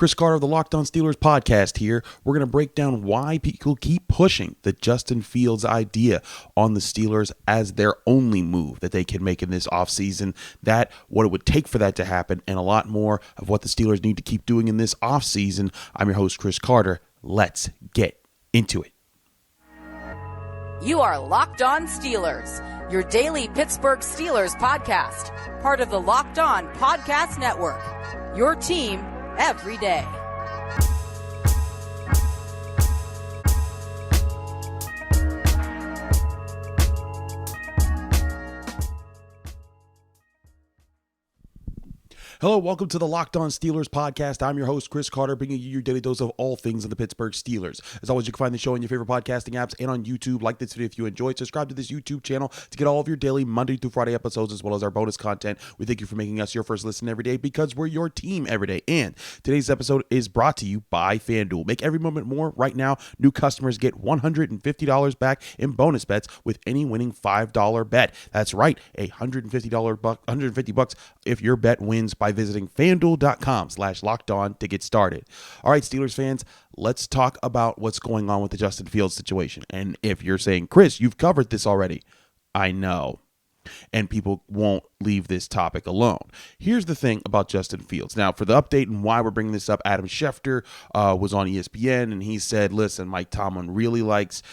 Chris Carter of the Locked On Steelers podcast here. We're going to break down why people keep pushing the Justin Fields idea on the Steelers as their only move that they can make in this offseason, what it would take for that to happen, and a lot more of what the Steelers need to keep doing in this offseason. I'm your host, Chris Carter. Let's get into it. You are Locked On Steelers, your daily Pittsburgh Steelers podcast, part of the Locked On Podcast Network, your team every day. Hello, welcome to the Locked On Steelers podcast. I'm your host, Chris Carter, bringing you your daily dose of all things in the Pittsburgh Steelers. As always, you can find the show on your favorite podcasting apps and on YouTube. Like this video if you enjoyed. Subscribe to this YouTube channel to get all of your daily Monday through Friday episodes, as well as our bonus content. We thank you for making us your first listen every day because we're your team every day. And today's episode is brought to you by FanDuel. Make every moment more. Right now, new customers get $150 back in bonus bets with any winning $5 bet. That's right, $150 if your bet wins by visiting FanDuel.com/LockedOn to get started. All right, Steelers fans, let's talk about what's going on with the Justin Fields situation. And if you're saying, Chris, you've covered this already, I know. And people won't leave this topic alone. Here's the thing about Justin Fields. Now, for the update and why we're bringing this up, Adam Schefter was on ESPN, and he said, listen, Mike Tomlin really likes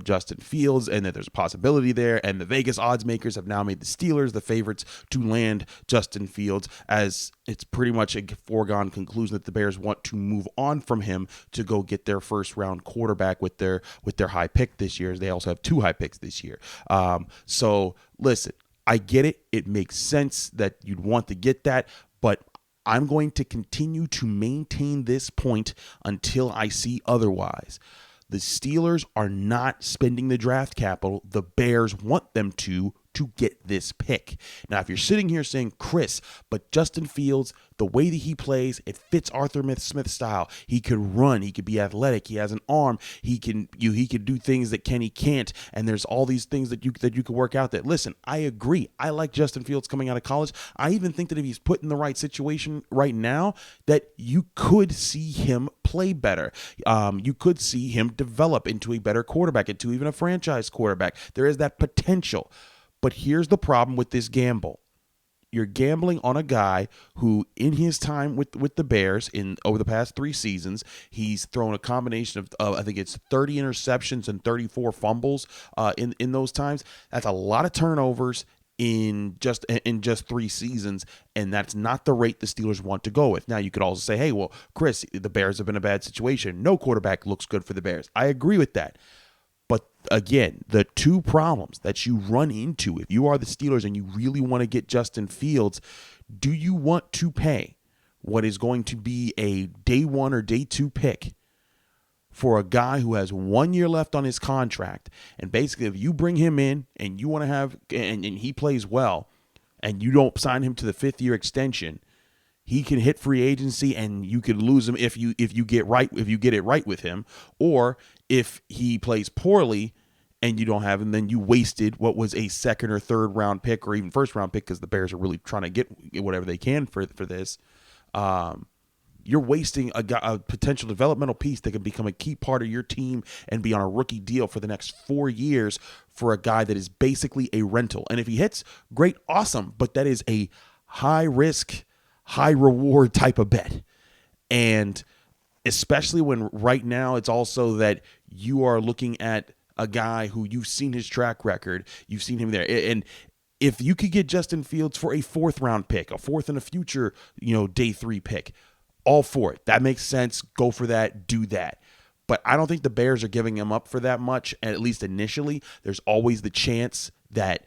Justin Fields, and that there's a possibility there, and the Vegas odds makers have now made the Steelers the favorites to land Justin Fields, as it's pretty much a foregone conclusion that the Bears want to move on from him to go get their first round quarterback with their high pick this year. They also have 2 high picks this year. So listen, I get it. It makes sense that you'd want to get that, but I'm going to continue to maintain this point until I see otherwise. The Steelers are not spending the draft capital the Bears want them to get this pick. Now, if you're sitting here saying, Chris, but Justin Fields, the way that he plays, it fits Arthur Smith's style. He could run. He could be athletic. He has an arm. He can do things that Kenny can't. And there's all these things that you could work out. That listen, I agree. I like Justin Fields coming out of college. I even think that if he's put in the right situation right now, that you could see him play better. You could see him develop into a better quarterback, into even a franchise quarterback. There is that potential. But here's the problem with this gamble. You're gambling on a guy who, in his time with the Bears over the past 3 seasons, he's thrown a combination of I think it's 30 interceptions and 34 fumbles in those times. That's a lot of turnovers in just 3 seasons, and that's not the rate the Steelers want to go with. Now, you could also say, hey, well, Chris, the Bears have been in a bad situation. No quarterback looks good for the Bears. I agree with that. But again, the 2 problems that you run into if you are the Steelers and you really want to get Justin Fields, do you want to pay what is going to be a day 1 or day 2 pick for a guy who has 1 year left on his contract? And basically, if you bring him in and you want to have and he plays well and you don't sign him to the 5th year extension, he can hit free agency and you could lose him if you get it right with him, or if he plays poorly and you don't have him, then you wasted what was a 2nd or 3rd round pick or even 1st round pick, because the Bears are really trying to get whatever they can for this. You're wasting a potential developmental piece that can become a key part of your team and be on a rookie deal for the next 4 years for a guy that is basically a rental. And if he hits, great, awesome, but that is a high risk, high reward type of bet. And especially when right now it's also that you are looking at a guy who you've seen his track record, you've seen him there. And if you could get Justin Fields for a 4th round pick, a 4th and a future, day 3 pick, all for it. That makes sense. Go for that. Do that. But I don't think the Bears are giving him up for that much. And at least initially, there's always the chance that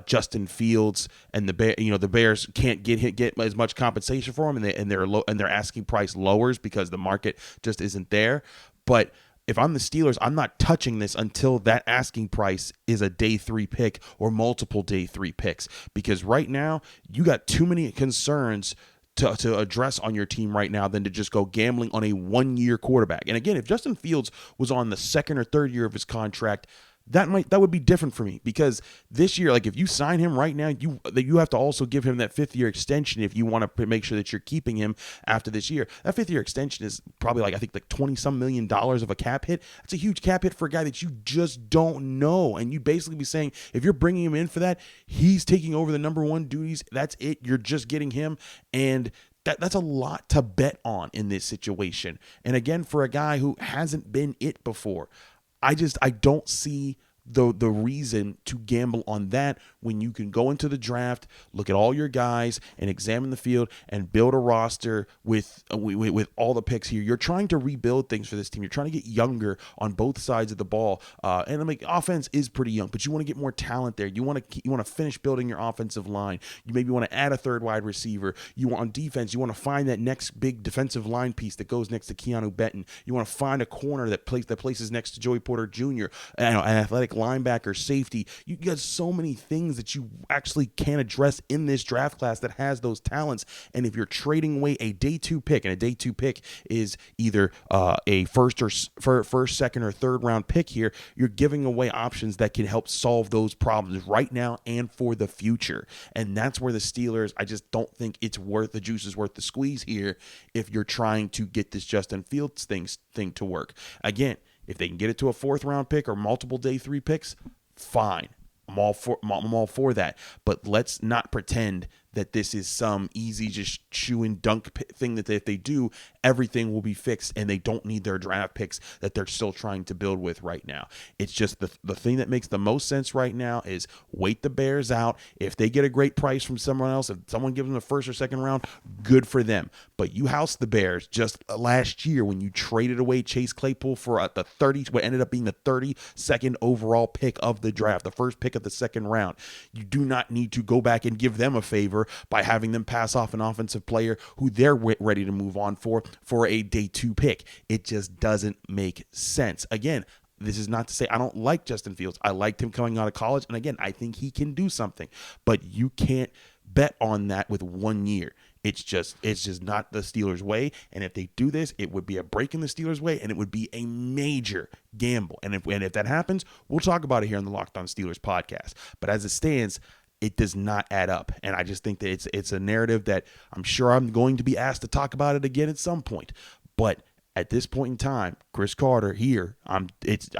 Justin Fields and the Bears can't get as much compensation for him, and their asking price lowers because the market just isn't there. But if I'm the Steelers, I'm not touching this until that asking price is a day 3 pick or multiple day 3 picks, because right now you got too many concerns to address on your team right now than to just go gambling on a 1 year quarterback. And again, if Justin Fields was on the 2nd or 3rd year of his contract, that would be different for me, because this year, like if you sign him right now, you have to also give him that 5th-year extension if you want to make sure that you're keeping him after this year. That 5th-year extension is probably I think like $20-some million of a cap hit. That's a huge cap hit for a guy that you just don't know. And you basically be saying, if you're bringing him in for that, he's taking over the number one duties. That's it. You're just getting him. And that's a lot to bet on in this situation. And again, for a guy who hasn't been it before, I don't see the reason to gamble on that when you can go into the draft, look at all your guys and examine the field and build a roster with all the picks here. You're trying to rebuild things for this team. You're trying to get younger on both sides of the ball. And like offense is pretty young, but you want to get more talent there. You want to finish building your offensive line. You maybe want to add a third wide receiver. You want on defense, you want to find that next big defensive line piece that goes next to Keanu Benton. You want to find a corner that places next to Joey Porter Jr., an athletic linebacker, safety. You got so many things that you actually can address in this draft class that has those talents. And if you're trading away a day 2 pick, and a day 2 pick is either a first, second, or third round pick here, you're giving away options that can help solve those problems right now and for the future. And that's where the Steelers, I just don't think the juice is worth the squeeze here if you're trying to get this Justin Fields thing to work. Again, if they can get it to a 4th round pick or multiple day 3 picks, fine. I'm all for that. But let's not pretend that this is some easy just chew and dunk thing that if they do, everything will be fixed and they don't need their draft picks that they're still trying to build with right now. It's just the thing that makes the most sense right now is wait the Bears out. If they get a great price from someone else, if someone gives them the 1st or 2nd round, good for them. But you housed the Bears just last year when you traded away Chase Claypool for what ended up being the 32nd overall pick of the draft, the 1st pick of the 2nd round. You do not need to go back and give them a favor by having them pass off an offensive player who they're ready to move on for a day 2 pick. It just doesn't make sense. Again, this is not to say I don't like Justin Fields. I liked him coming out of college. And again, I think he can do something, but you can't bet on that with 1 year. It's just not the Steelers' way. And if they do this, it would be a break in the Steelers' way, and it would be a major gamble. And if that happens, we'll talk about it here on the Locked On Steelers podcast. But as it stands, it does not add up. And I just think that it's a narrative that I'm sure I'm going to be asked to talk about it again at some point. But at this point in time, Chris Carter here, I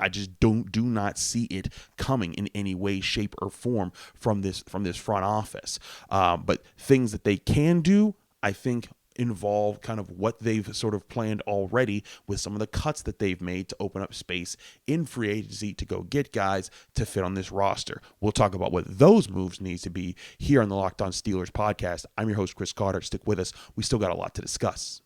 just do not see it coming in any way, shape, or form from this front office. But things that they can do, I think, involve kind of what they've sort of planned already with some of the cuts that they've made to open up space in free agency to go get guys to fit on this roster. We'll talk about what those moves need to be here on the Locked On Steelers podcast. I'm your host, Chris Carter. Stick with us. We still got a lot to discuss.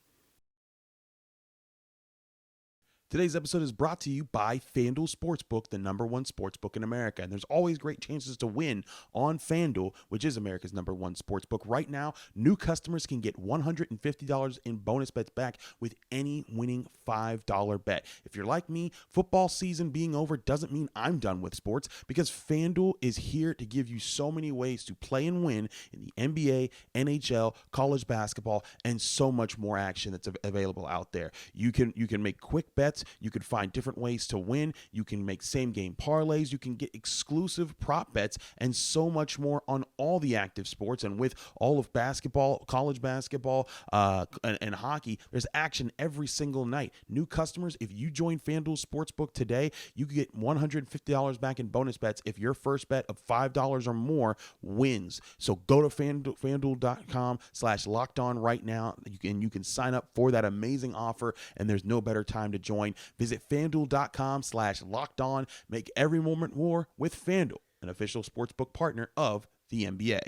Today's episode is brought to you by FanDuel Sportsbook, the #1 sportsbook in America. And there's always great chances to win on FanDuel, which is America's #1 sportsbook. Right now, new customers can get $150 in bonus bets back with any winning $5 bet. If you're like me, football season being over doesn't mean I'm done with sports, because FanDuel is here to give you so many ways to play and win in the NBA, NHL, college basketball, and so much more action that's available out there. You can make quick bets. You can find different ways to win. You can make same game parlays. You can get exclusive prop bets and so much more on all the active sports. And with all of basketball, college basketball, and hockey, there's action every single night. New customers, if you join FanDuel Sportsbook today, you can get $150 back in bonus bets if your first bet of $5 or more wins. So go to FanDuel.com/lockedon right now. You can sign up for that amazing offer, and there's no better time to join. Visit FanDuel.com/lockedon. Make every moment more with FanDuel, an official sportsbook partner of the NBA.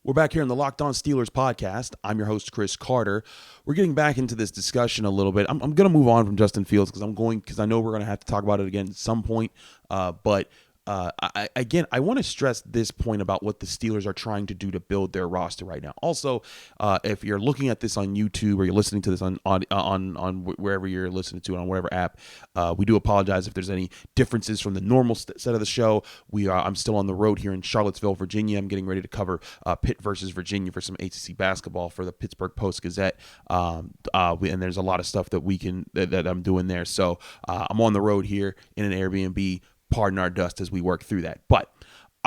We're back here in the Locked On Steelers podcast. I'm your host, Chris Carter. We're getting back into this discussion a little bit. I'm going to move on from Justin Fields because I know we're going to have to talk about it again at some point. But I want to stress this point about what the Steelers are trying to do to build their roster right now. Also, if you're looking at this on YouTube or you're listening to this on wherever you're listening to it, on whatever app, we do apologize if there's any differences from the normal set of the show. I'm still on the road here in Charlottesville, Virginia. I'm getting ready to cover Pitt versus Virginia for some ACC basketball for the Pittsburgh Post-Gazette, and there's a lot of stuff that I'm doing there. So I'm on the road here in an Airbnb. Pardon our dust as we work through that. But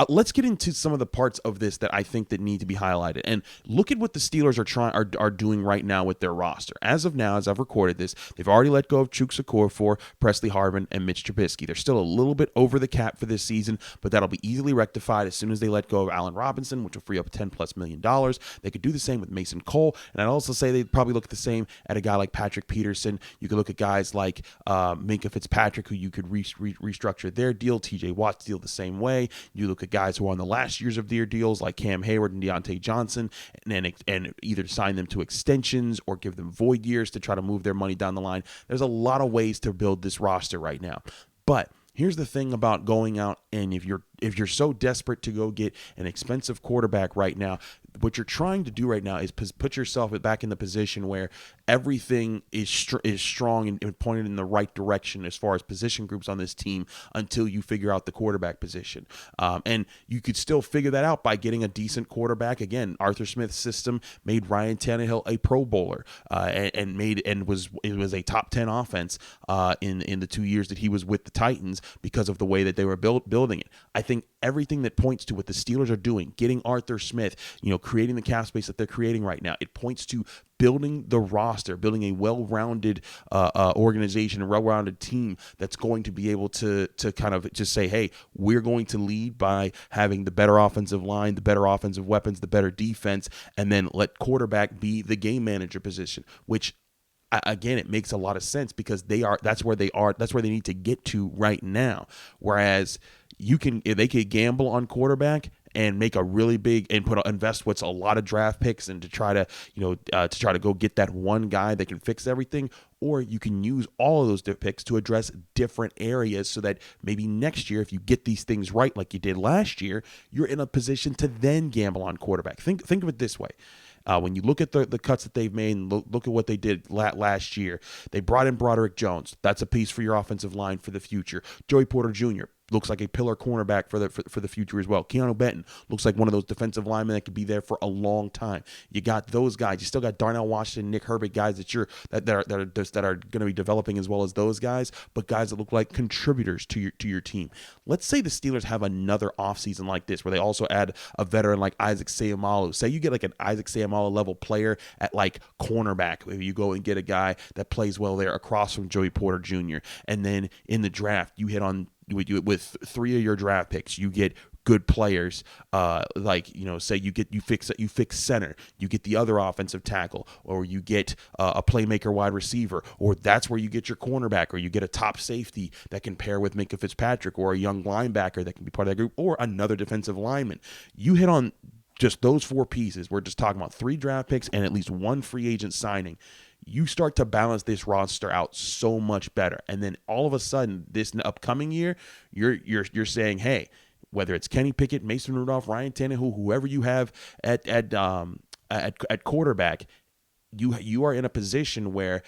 let's get into some of the parts of this that I think that need to be highlighted. And look at what the Steelers are doing right now with their roster. As of now, as I've recorded this, they've already let go of Chuks Okorafor, Presley Harvin, and Mitch Trubisky. They're still a little bit over the cap for this season, but that'll be easily rectified as soon as they let go of Allen Robinson, which will free up $10+ million. They could do the same with Mason Cole, and I'd also say they'd probably look the same at a guy like Patrick Peterson. You could look at guys like Minkah Fitzpatrick, who you could restructure their deal. TJ Watt's deal the same way. You look at guys who are on the last years of their deals like Cam Hayward and Deontay Johnson, and either sign them to extensions or give them void years to try to move their money down the line. There's a lot of ways to build this roster right now. But here's the thing about going out, and if you're so desperate to go get an expensive quarterback right now, what you're trying to do right now is put yourself back in the position where everything is strong and pointed in the right direction as far as position groups on this team until you figure out the quarterback position. And you could still figure that out by getting a decent quarterback. Again, Arthur Smith's system made Ryan Tannehill a Pro Bowler and was a top 10 offense in the 2 years that he was with the Titans because of the way that they were building it. I think everything that points to what the Steelers are doing, getting Arthur Smith, creating the cap space that they're creating right now, it points to building the roster, building a well-rounded organization, a well-rounded team that's going to be able to kind of just say, hey, we're going to lead by having the better offensive line, the better offensive weapons, the better defense, and then let quarterback be the game manager position, which again, it makes a lot of sense because that's where they need to get to right now. Whereas if they could gamble on quarterback and make a really big and invest what's a lot of draft picks and to try to go get that one guy that can fix everything, or you can use all of those picks to address different areas so that maybe next year, if you get these things right like you did last year, you're in a position to then gamble on quarterback. Think of it this way. When you look at the cuts that they've made and look at what they did last year, they brought in Broderick Jones. That's a piece for your offensive line for the future. Joey Porter Jr. looks like a pillar cornerback for the future as well. Keanu Benton looks like one of those defensive linemen that could be there for a long time. You got those guys. You still got Darnell Washington, Nick Herbig, guys that are going to be developing as well as those guys, but guys that look like contributors to your team. Let's say the Steelers have another offseason like this where they also add a veteran like Isaac Seumalo. Say you get like an Isaac Seumalo level player at like cornerback. Maybe you go and get a guy that plays well there across from Joey Porter Jr. And then in the draft, you hit on with 3 of your draft picks, you get good players, say you fix center, you get the other offensive tackle, or you get a playmaker wide receiver, or that's where you get your cornerback, or you get a top safety that can pair with Minkah Fitzpatrick, or a young linebacker that can be part of that group, or another defensive lineman. You hit on just those 4 pieces. We're just talking about 3 draft picks and at least 1 free agent signing. You start to balance this roster out so much better. And then all of a sudden, this upcoming year, you're saying, hey, whether it's Kenny Pickett, Mason Rudolph, Ryan Tannehill, whoever you have at quarterback, you are in a position where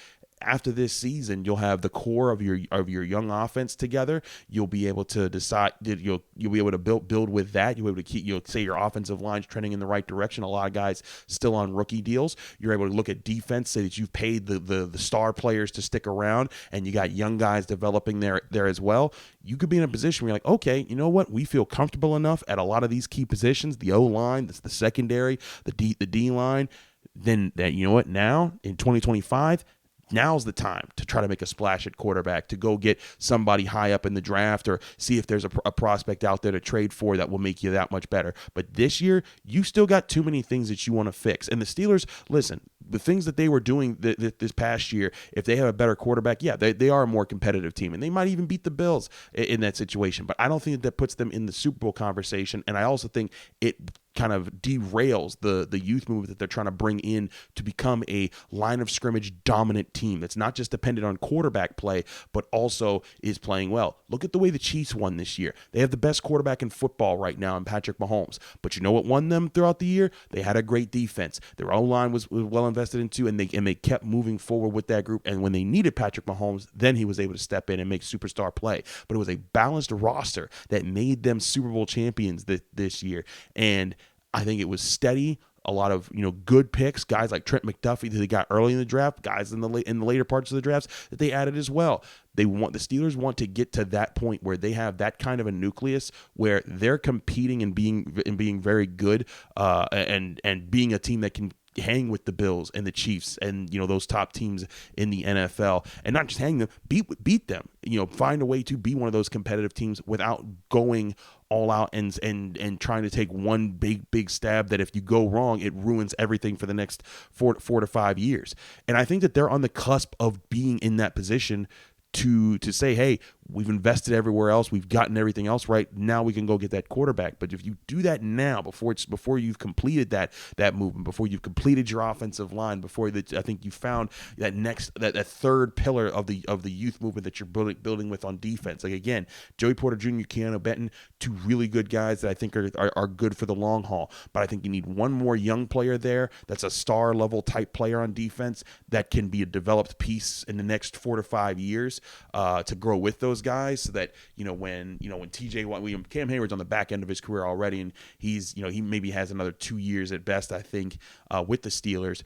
after this season, you'll have the core of your young offense together. You'll be able to decide that you'll be able to build with that. You'll be able to keep, say your offensive line's trending in the right direction. A lot of guys still on rookie deals. You're able to look at defense, say that you've paid the star players to stick around, and you got young guys developing there as well. You could be in a position where you're like, okay, you know what? We feel comfortable enough at a lot of these key positions, the O-line, the secondary, the D-line, then that, you know what? Now in 2025, now's the time to try to make a splash at quarterback, to go get somebody high up in the draft or see if there's a prospect out there to trade for that will make you that much better. But this year, you still got too many things that you want to fix. And the Steelers, listen, the things that they were doing this past year, if they have a better quarterback, yeah, they are a more competitive team. And they might even beat the Bills in that situation. But I don't think that puts them in the Super Bowl conversation. And I also think it kind of derails the youth movement that they're trying to bring in to become a line of scrimmage dominant team that's not just dependent on quarterback play, but also is playing well. Look at the way the Chiefs won this year. They have the best quarterback in football right now in Patrick Mahomes. But you know what won them throughout the year? They had a great defense. Their O-line was well invested into, and they kept moving forward with that group. And when they needed Patrick Mahomes, then he was able to step in and make superstar play. But it was a balanced roster that made them Super Bowl champions this year. And I think it was steady. A lot of good picks, guys like Trent McDuffie that they got early in the draft, guys in the later parts of the drafts that they added as well. The Steelers want to get to that point where they have that kind of a nucleus where they're competing and being very good, and being a team that can hang with the Bills and the Chiefs and those top teams in the NFL, and not just hang them, beat them. Find a way to be one of those competitive teams without going all out and trying to take one big stab that if you go wrong, it ruins everything for the next 4 to 5 years. And I think that they're on the cusp of being in that position to say, hey, we've invested everywhere else, we've gotten everything else right, now we can go get that quarterback. But if you do that now, before you've completed that movement, before you've completed your offensive line, I think you found that third pillar of the youth movement that you're building with on defense. Like, again, Joey Porter Jr., Keanu Benton, two really good guys that I think are good for the long haul. But I think you need one more young player there that's a star level type player on defense that can be a developed piece in the next 4 to 5 years to grow with those guys, so that when TJ Watt, Cam Hayward's on the back end of his career already, and he's he maybe has another 2 years at best, I think, with the Steelers.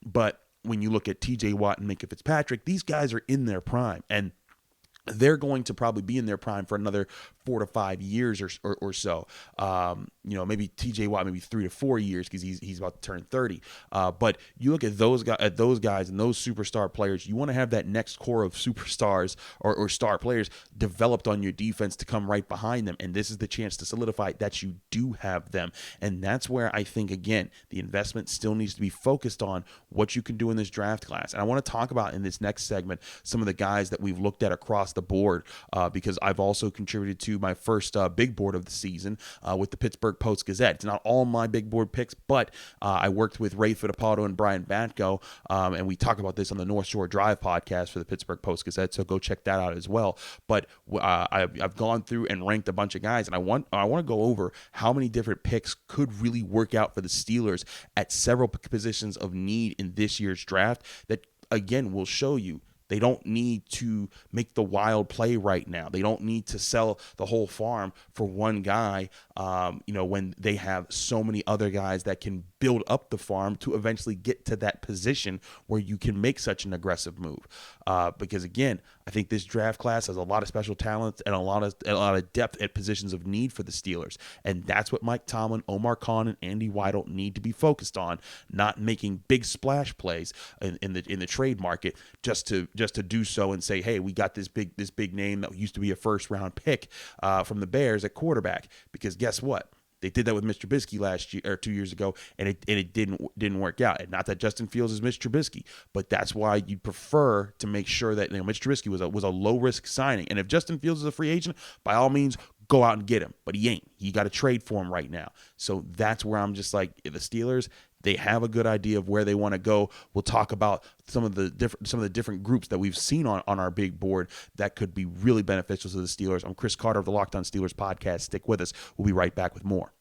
But when you look at TJ Watt and Minkah Fitzpatrick, these guys are in their prime, and they're going to probably be in their prime for another 4 to 5 years or so. Maybe TJ Watt, maybe 3 to 4 years, because he's about to turn 30. But you look at those guys and those superstar players. You want to have that next core of superstars or star players developed on your defense to come right behind them. And this is the chance to solidify that you do have them. And that's where I think, again, the investment still needs to be focused on what you can do in this draft class. And I want to talk about in this next segment some of the guys that we've looked at across the board, because I've also contributed to my first big board of the season with the Pittsburgh Post-Gazette. It's not all my big board picks, but I worked with Ray Fittipaldo and Brian Batko, and we talk about this on the North Shore Drive podcast for the Pittsburgh Post-Gazette, so go check that out as well. But I've gone through and ranked a bunch of guys, and I want to go over how many different picks could really work out for the Steelers at several positions of need in this year's draft that, again, will show you they don't need to make the wild play right now. They don't need to sell the whole farm for one guy, when they have so many other guys that can build up the farm to eventually get to that position where you can make such an aggressive move. Because, again, I think this draft class has a lot of special talents and a lot of depth at positions of need for the Steelers. And that's what Mike Tomlin, Omar Khan, and Andy Weidel need to be focused on, not making big splash plays in the trade market just to do so and say, hey, we got this big name that used to be a first round pick from the Bears at quarterback. Because guess what? They did that with Mr. Trubisky last year or 2 years ago, and it didn't work out. And not that Justin Fields is Mr. Trubisky, but that's why you prefer to make sure that Mr. Trubisky was a low risk signing. And if Justin Fields is a free agent, by all means, go out and get him. But he ain't. You got to trade for him right now. So that's where I'm just like, the Steelers, they have a good idea of where they want to go. We'll talk about some of the different groups that we've seen on our big board that could be really beneficial to the Steelers. I'm Chris Carter of the Locked On Steelers podcast. Stick with us. We'll be right back with more.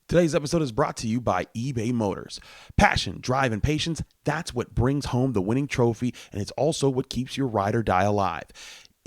Today's episode is brought to you by eBay Motors. Passion, drive, and patience, that's what brings home the winning trophy, and it's also what keeps your ride or die alive.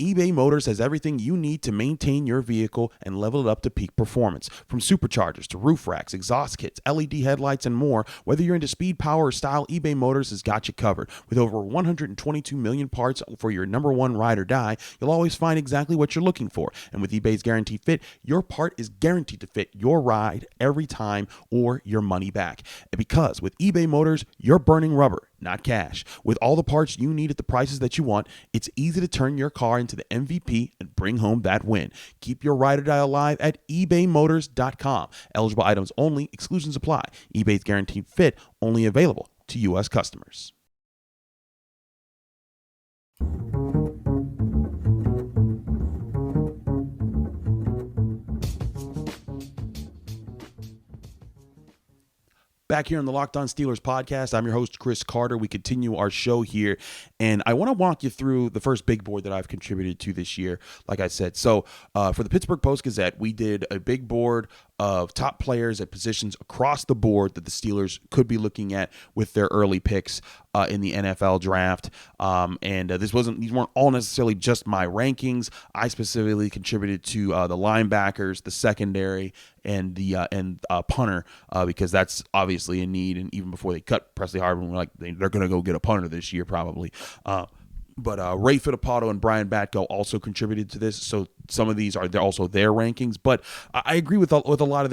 eBay Motors has everything you need to maintain your vehicle and level it up to peak performance. From superchargers to roof racks, exhaust kits, LED headlights, and more, whether you're into speed, power, or style, eBay Motors has got you covered. With over 122 million parts for your number one ride or die, you'll always find exactly what you're looking for. And with eBay's Guaranteed Fit, your part is guaranteed to fit your ride every time or your money back. And because with eBay Motors, you're burning rubber, not cash. With all the parts you need at the prices that you want, it's easy to turn your car into the MVP and bring home that win. Keep your ride or die alive at ebaymotors.com. Eligible items only. Exclusions apply. eBay's Guaranteed Fit only available to U.S. customers. Back here on the Locked On Steelers podcast, I'm your host, Chris Carter. We continue our show here, and I want to walk you through the first big board that I've contributed to this year, like I said. So for the Pittsburgh Post-Gazette, we did a big board of top players at positions across the board that the Steelers could be looking at with their early picks in the NFL draft. These weren't all necessarily just my rankings. I specifically contributed to the linebackers, the secondary, and the punter because that's obviously a need. And even before they cut Presley Harvin, we're like they're going to go get a punter this year probably. But Ray Fittipaldo and Brian Batko also contributed to this, so some of these are also their rankings. But I agree with a lot of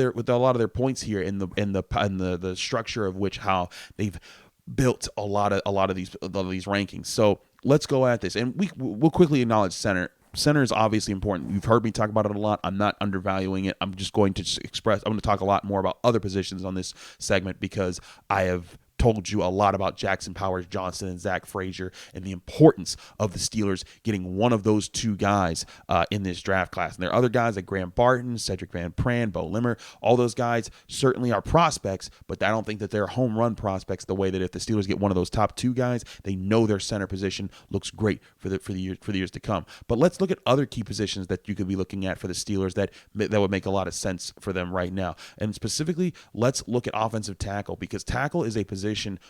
their points here in the structure of which how they've built a lot of these rankings. So let's go at this, and we'll quickly acknowledge center. Center is obviously important. You've heard me talk about it a lot. I'm not undervaluing it. I'm going to talk a lot more about other positions on this segment because I have told you a lot about Jackson Powers Johnson and Zach Frazier and the importance of the Steelers getting one of those two guys in this draft class. And there are other guys like Graham Barton, Cedric Van Pran, Bo Limmer. All those guys certainly are prospects, but I don't think that they're home run prospects the way that if the Steelers get one of those top two guys, they know their center position looks great for the years to come. But let's look at other key positions that you could be looking at for the Steelers that would make a lot of sense for them right now. And specifically, let's look at offensive tackle, because tackle is a position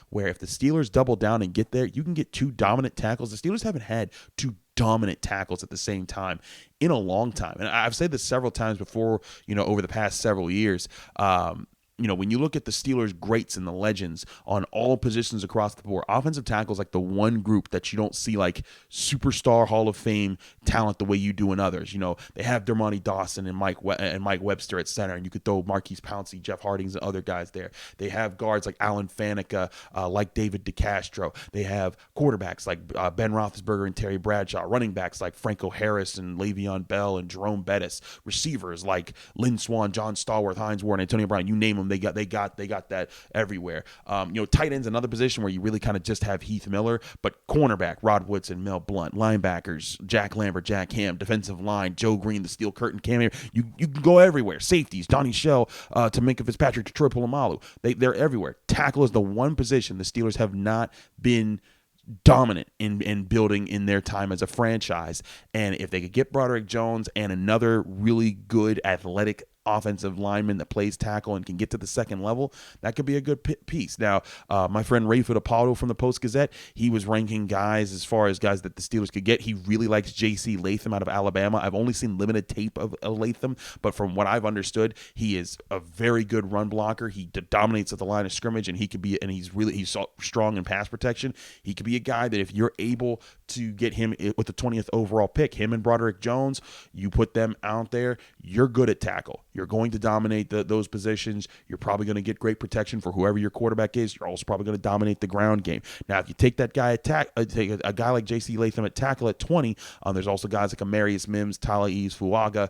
where if the Steelers double down and get there, you can get two dominant tackles. The Steelers haven't had two dominant tackles at the same time in a long time. And I've said this several times before, over the past several years. When you look at the Steelers' greats and the legends on all positions across the board, offensive tackle is like the one group that you don't see like superstar Hall of Fame talent the way you do in others. They have Dermontti Dawson and Mike Webster at center, and you could throw Marquise Pouncey, Jeff Hardings, and other guys there. They have guards like Alan Faneca, like David DeCastro. They have quarterbacks like Ben Roethlisberger and Terry Bradshaw, running backs like Franco Harris and Le'Veon Bell and Jerome Bettis, receivers like Lynn Swann, John Stallworth, Hines Ward, and Antonio Brown. You name them. They got that everywhere. Tight end's another position where you really kind of just have Heath Miller, but cornerback Rod Woodson, Mel Blount, linebackers Jack Lambert, Jack Ham, defensive line Joe Green, the Steel Curtain, Cam here. You can go everywhere. Safeties Donnie Shell, Tamika Fitzpatrick, Troy Polamalu. They're everywhere. Tackle is the one position the Steelers have not been dominant in building in their time as a franchise. And if they could get Broderick Jones and another really good athletic offensive lineman that plays tackle and can get to the second level, that could be a good piece. Now, my friend Ray Fittipaldo from the Post-Gazette, he was ranking guys as far as guys that the Steelers could get. He really likes J.C. Latham out of Alabama. I've only seen limited tape of Latham, but from what I've understood, he is a very good run blocker. He dominates at the line of scrimmage, and he's strong in pass protection. He could be a guy that if you're able to get him with the 20th overall pick, him and Broderick Jones, you put them out there, you're good at tackle. You're going to dominate those positions. You're probably going to get great protection for whoever your quarterback is. You're also probably going to dominate the ground game. Now, if you take that guy take a guy like J.C. Latham at tackle at 20, there's also guys like Amarius Mims, Talaiz Fuaga,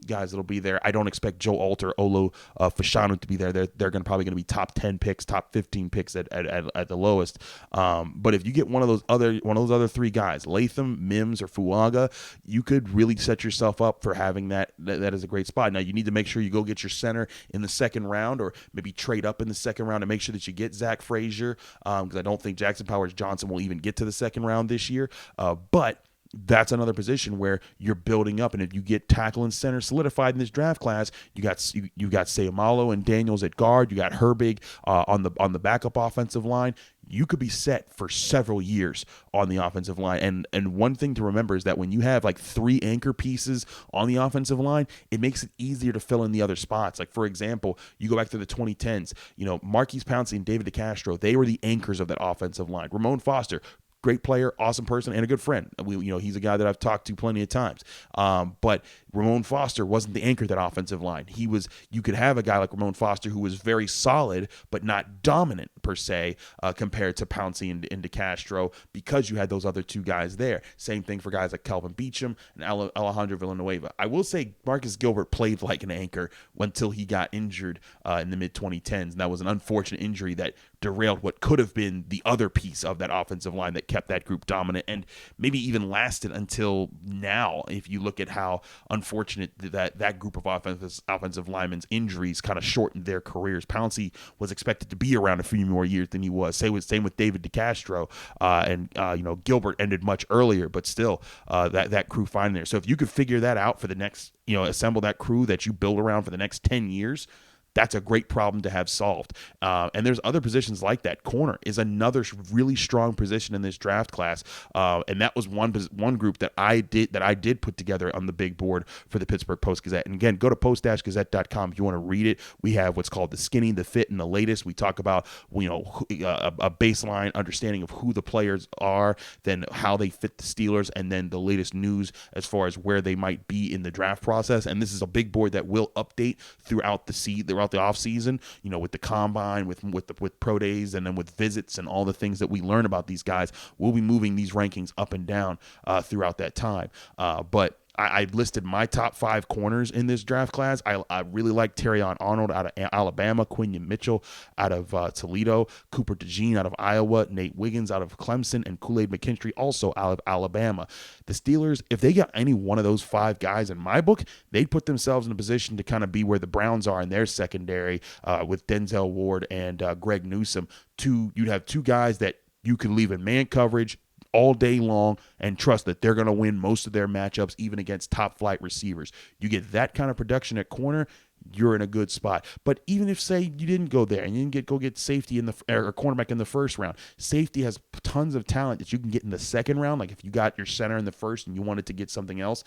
guys that'll be there. I don't expect Joe Alter, Olo Fashanu to be there. They're probably going to be top 10 picks, top 15 picks at the lowest. But if you get one of those other three guys, Latham, Mims, or Fuaga, you could really set yourself up for having that is a great spot. Now, you need to make sure you go get your center in the second round, or maybe trade up in the second round to make sure that you get Zach Frazier, because I don't think Jackson Powers Johnson will even get to the second round this year. But that's another position where you're building up, and if you get tackle and center solidified in this draft class, you got Sayamalo and Daniels at guard, you got Herbig on the backup offensive line. You could be set for several years on the offensive line. And one thing to remember is that when you have like three anchor pieces on the offensive line, it makes it easier to fill in the other spots. Like, for example, you go back to the 2010s, Marquise Pouncey and David DeCastro, they were the anchors of that offensive line. Ramon Foster, great player, awesome person, and a good friend. He's a guy that I've talked to plenty of times. But Ramon Foster wasn't the anchor of that offensive line. You could have a guy like Ramon Foster who was very solid, but not dominant per se, compared to Pouncey and DeCastro, because you had those other two guys there. Same thing for guys like Calvin Beachum and Alejandro Villanueva. I will say Marcus Gilbert played like an anchor until he got injured in the mid-2010s, and that was an unfortunate injury that derailed what could have been the other piece of that offensive line that kept that group dominant and maybe even lasted until now. If you look at how unfortunate that group of offensive linemen's injuries kind of shortened their careers. Pouncey was expected to be around a few more years than he was. Same with David DeCastro, and Gilbert ended much earlier, but still that crew finding there. So if you could figure that out for the next, assemble that crew that you build around for the next 10 years, that's a great problem to have solved. And there's other positions like that. Corner is another really strong position in this draft class. And that was one group that I did put together on the big board for the Pittsburgh Post-Gazette. And again, go to post-gazette.com if you want to read it. We have what's called the skinny, the fit, and the latest. We talk about a baseline understanding of who the players are, then how they fit the Steelers, and then the latest news as far as where they might be in the draft process. And this is a big board that will update throughout the off season, with the combine, with pro days, and then with visits and all the things that we learn about these guys. We'll be moving these rankings up and down throughout that time. But I listed my top 5 corners in this draft class. I really like Terrion Arnold out of Alabama, Quinion Mitchell out of Toledo, Cooper DeJean out of Iowa, Nate Wiggins out of Clemson, and Kool-Aid McKinstry also out of Alabama. The Steelers, if they got any one of those 5 guys in my book, they'd put themselves in a position to kind of be where the Browns are in their secondary with Denzel Ward and Greg Newsome. You'd have 2 guys that you could leave in man coverage all day long and trust that they're going to win most of their matchups, even against top flight receivers. You get that kind of production at corner, you're in a good spot. But even if, say, you didn't go there and you didn't go get safety or cornerback in the first round, safety has tons of talent that you can get in the second round. Like if you got your center in the first and you wanted to get something else,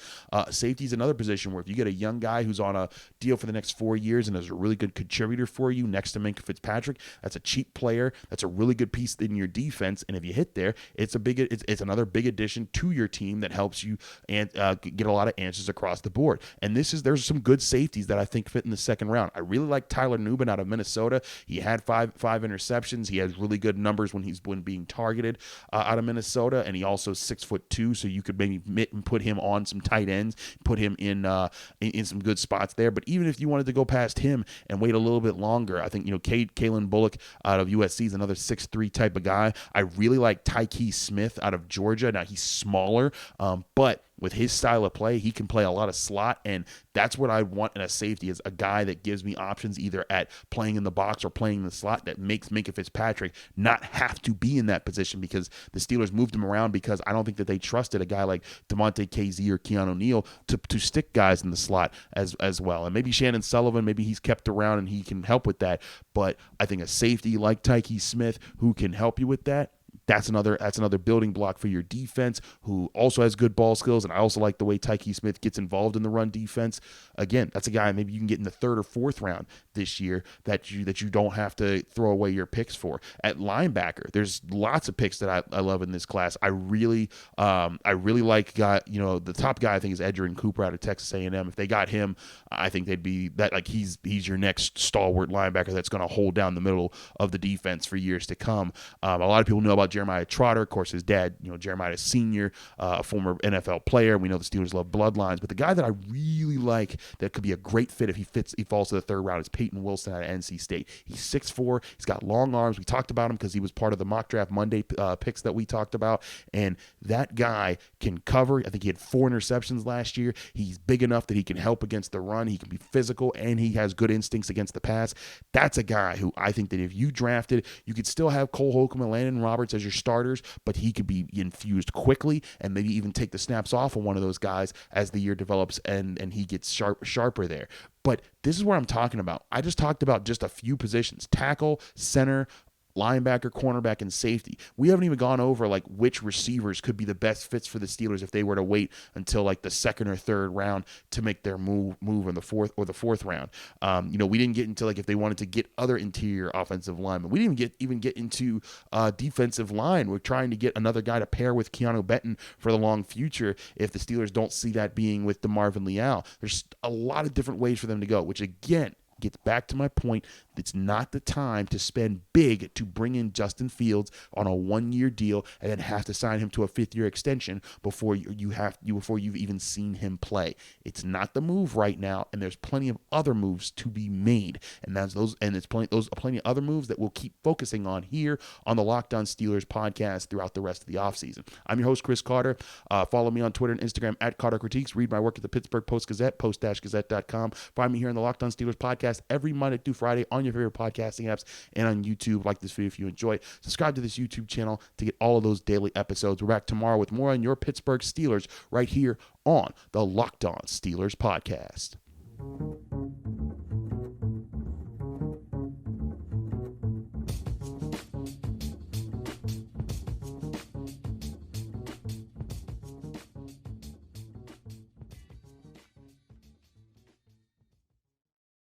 safety is another position where if you get a young guy who's on a deal for the next 4 years and is a really good contributor for you next to Minkah Fitzpatrick, that's a cheap player. That's a really good piece in your defense. And if you hit there, it's another big addition to your team that helps you and get a lot of answers across the board. And there's some good safeties that I think fit in the second round. I really like Tyler Nubin out of Minnesota. He had five interceptions. He has really good numbers when being targeted out of Minnesota, and he also 6'2", so you could maybe put him on some tight ends, put him in some good spots there. But even if you wanted to go past him and wait a little bit longer, I think Kalen Bullock out of USC is another 6'3" type of guy. I really like Tyke Smith out of Georgia. Now he's smaller, but with his style of play, he can play a lot of slot, and that's what I want in a safety, is a guy that gives me options either at playing in the box or playing in the slot that makes Minkah Fitzpatrick not have to be in that position, because the Steelers moved him around because I don't think that they trusted a guy like DeMonte Kazee or Keanu Neal to stick guys in the slot as well. And maybe Shannon Sullivan, maybe he's kept around and he can help with that, but I think a safety like Tyke Smith who can help you with that, that's another building block for your defense, who also has good ball skills. And I also like the way Tyke Smith gets involved in the run defense. Again, that's a guy maybe you can get in the 3rd or 4th round this year that you don't have to throw away your picks for. At linebacker, there's lots of picks that I love in this class. I really like the top guy I think is Edgerrin Cooper out of Texas A&M. If they got him, I think they'd be that, like, he's your next stalwart linebacker that's going to hold down the middle of the defense for years to come. A lot of people know about Jeremiah Trotter. Of course, his dad, Jeremiah Sr., a former NFL player. We know the Steelers love bloodlines, but the guy that I really like that could be a great fit if he falls to the 3rd round is Peyton Wilson out of NC State. He's 6'4". He's got long arms. We talked about him because he was part of the mock draft Monday picks that we talked about, and that guy can cover. I think he had 4 interceptions last year. He's big enough that he can help against the run. He can be physical, and he has good instincts against the pass. That's a guy who I think that if you drafted, you could still have Cole Holcomb and Landon Roberts as your starters, but he could be infused quickly and maybe even take the snaps off of one of those guys as the year develops and he gets sharper there. But this is what I'm talking about. I just talked about just a few positions: tackle, center, linebacker, cornerback, and safety. We haven't even gone over like which receivers could be the best fits for the Steelers if they were to wait until like the 2nd or 3rd round to make their move in the 4th or the 4th round. We didn't get into like if they wanted to get other interior offensive linemen. We didn't even get into defensive line. We're trying to get another guy to pair with Keanu Benton for the long future if the Steelers don't see that being with DeMarvin Leal. There's a lot of different ways for them to go, which again gets back to my point It's not the time to spend big to bring in Justin Fields on a 1-year deal and then have to sign him to a 5th-year extension before you've even seen him play. It's not the move right now, and there's plenty of other moves to be made, and there's plenty of other moves that we'll keep focusing on here on the Locked On Steelers podcast throughout the rest of the offseason. I'm your host, Chris Carter. Follow me on Twitter and Instagram at Carter Critiques. Read my work at the Pittsburgh Post-Gazette, post-gazette.com. Find me here on the Locked On Steelers podcast every Monday through Friday on your favorite podcasting apps and on YouTube. Like this video if you enjoy it. Subscribe to this YouTube channel to get all of those daily episodes. We're back tomorrow with more on your Pittsburgh Steelers right here on the Locked On Steelers podcast.